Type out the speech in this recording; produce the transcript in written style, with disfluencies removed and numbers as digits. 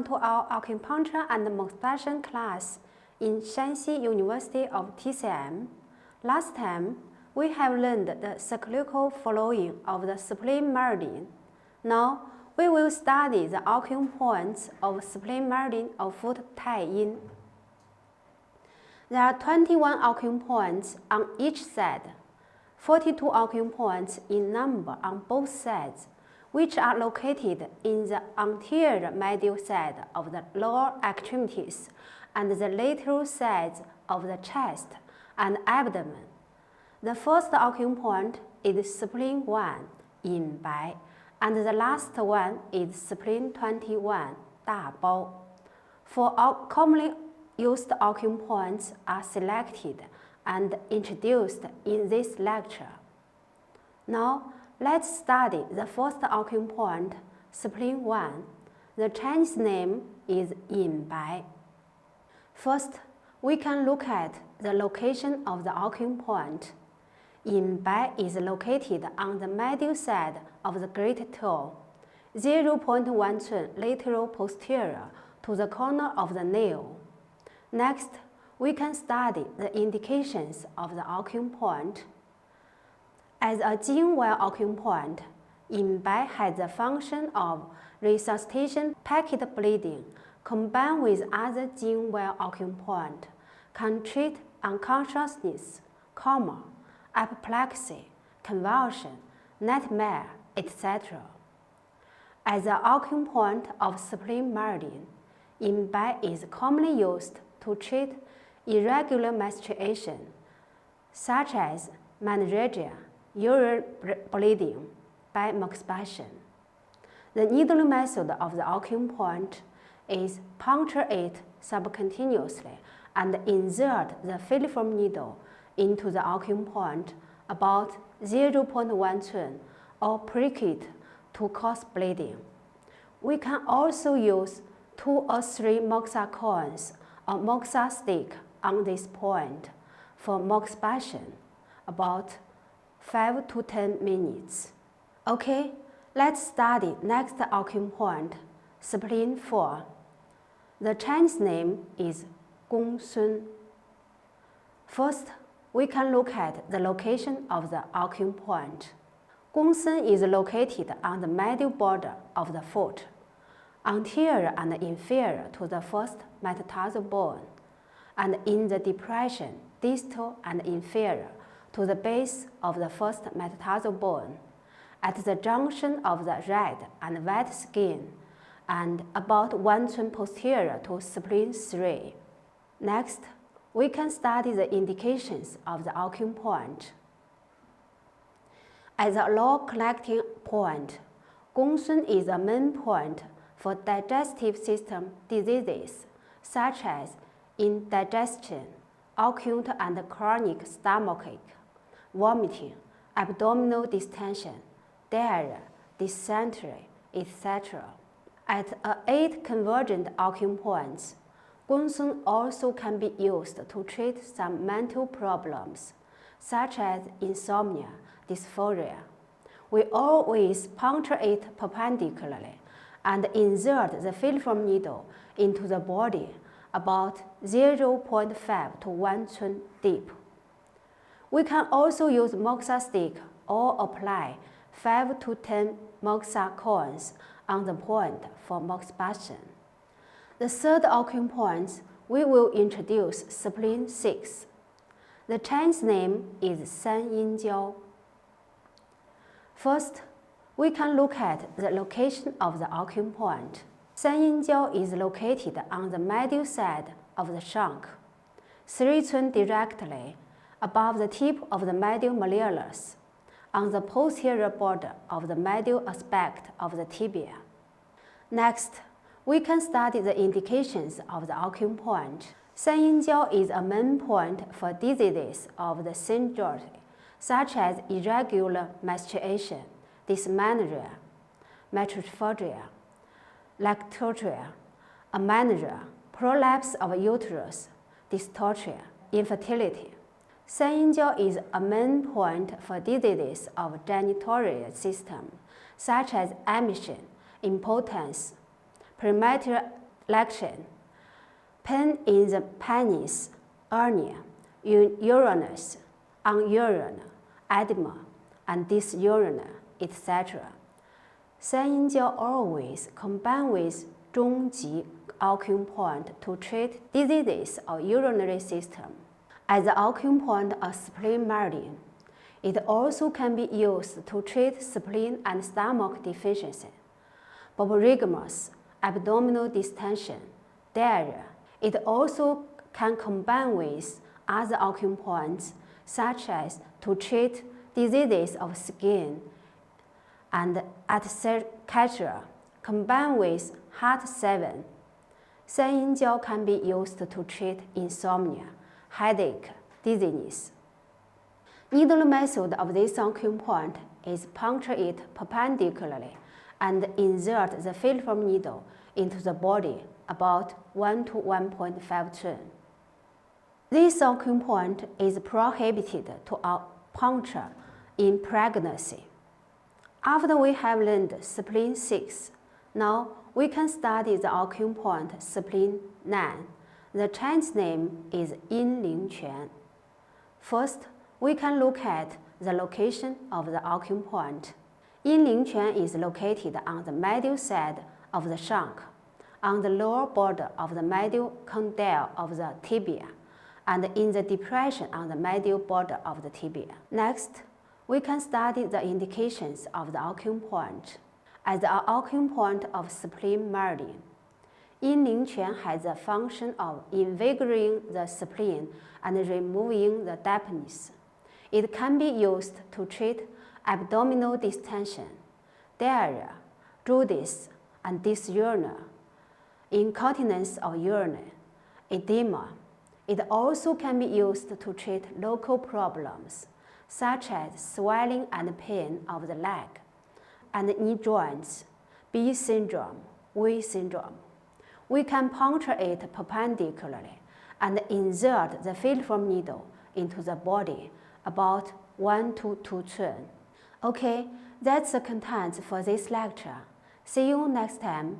to our acupuncture and massage class in Shanxi University of TCM. Last time, we have learned the cyclical flowing of the spleen meridian. Now, we will study the acupoints of spleen meridian of foot tai yin. There are 21 acupoints on each side, 42 acupoints in number on both sides, which are located in the anterior medial side of the lower extremities and the lateral sides of the chest and abdomen. The first acupoint is spleen 1, yin bai, and the last one is spleen 21, da bao. For commonly used acupoints are selected and introduced in this lecture. Now, let's study the first acupoint, spleen 1. The Chinese name is yin bai. First, we can look at the location of the acupoint. Yin bai is located on the medial side of the great toe, 0.1 cun lateral posterior to the corner of the nail. Next, we can study the indications of the acupoint. As a Jingwell acupoint, yin bai has the function of resuscitation packet bleeding combined with other Jingwell acupoint, can treat unconsciousness, coma, apoplexy, convulsion, nightmare, etc. As an acupoint of spleen meridian, yin bai is commonly used to treat irregular menstruation, such as menorrhagia, urine bleeding by masturbation. The needling method of the acupoint is puncture it subcutaneously and insert the filiform needle into the acupoint about 0.1 cun or prick it to cause bleeding. We can also use 2 or 3 moxa coins or moxa stick on this point for masturbation, about 5 to 10 minutes. Okay, let's study next acupoint, spleen 4. The Chinese name is Gong Sun. First, we can look at the location of the acupoint. Gong Sun is located on the medial border of the foot, anterior and inferior to the first metatarsal bone, and in the depression distal and inferior to the base of the first metatarsal bone, at the junction of the red and white skin, and about 1 cun posterior to spleen 3. Next, we can study the indications of the acupoint. As a low connecting point, Gong Sun is a main point for digestive system diseases such as indigestion, acute and chronic stomachache, vomiting, abdominal distension, diarrhea, dysentery, etc. At 8 convergent acupoints, Gong Sun also can be used to treat some mental problems, such as insomnia, dysphoria. We always puncture it perpendicularly and insert the filiform needle into the body about 0.5 to 1 cun deep. We can also use moxa stick or apply 5 to 10 moxa coins on the point for masturbation. The third acupoint, we will introduce spleen 6. The Chinese name is San Yin Jiao. First, we can look at the location of the acupoint. San Yin Jiao is located on the medial side of the trunk, 3 cun directly above the tip of the medial malleolus, on the posterior border of the medial aspect of the tibia. Next, we can study the indications of the acupoint. San Yin Jiao is a main point for diseases of the syndrome, such as irregular menstruation, dysmenorrhea, mitochondria, lactotria, amenorrhea, prolapse of uterus, dystocia, infertility. San Yin Jiao is a main point for diseases of genital system, such as emission, impotence, premature Introduction. Pain in the penis, hernia, uranus, urinary, edema, and dysurinary, etc. 三阴交 always combine with 中极 acupoint to treat diseases of urinary system. As the acupoint of spleen meridian, it also can be used to treat spleen and stomach deficiency, borborygmus, abdominal distension, diarrhea. It also can combine with other acupoints such as to treat diseases of skin and etc. Combined with heart 7. 三阴交 can be used to treat insomnia, headache, dizziness. Needle method of this acupoint is puncture it perpendicularly and insert the filiform needle into the body about 1 to 1.5 turn. This acupoint is prohibited to puncture in pregnancy. After we have learned spleen 6, now we can study the acupoint spleen 9. The Chinese name is Yin Ling Quan. First, we can look at the location of the acupoint. Yin Ling Quan is located on the medial side of the shank, on the lower border of the medial condyle of the tibia, and in the depression on the medial border of the tibia. Next, we can study the indications of the acupoint. As the acupoint of spleen meridian, Yin Ling Quan has the function of invigorating the spleen and removing the dampness. It can be used to treat abdominal distension, diarrhea, jaundice, and dysurinary, incontinence of urine, edema. It also can be used to treat local problems such as swelling and pain of the leg and knee joints, B syndrome, V syndrome. We can puncture it perpendicularly and insert the filiform needle into the body about 1 to 2 turns. Okay, that's the content for this lecture. See you next time.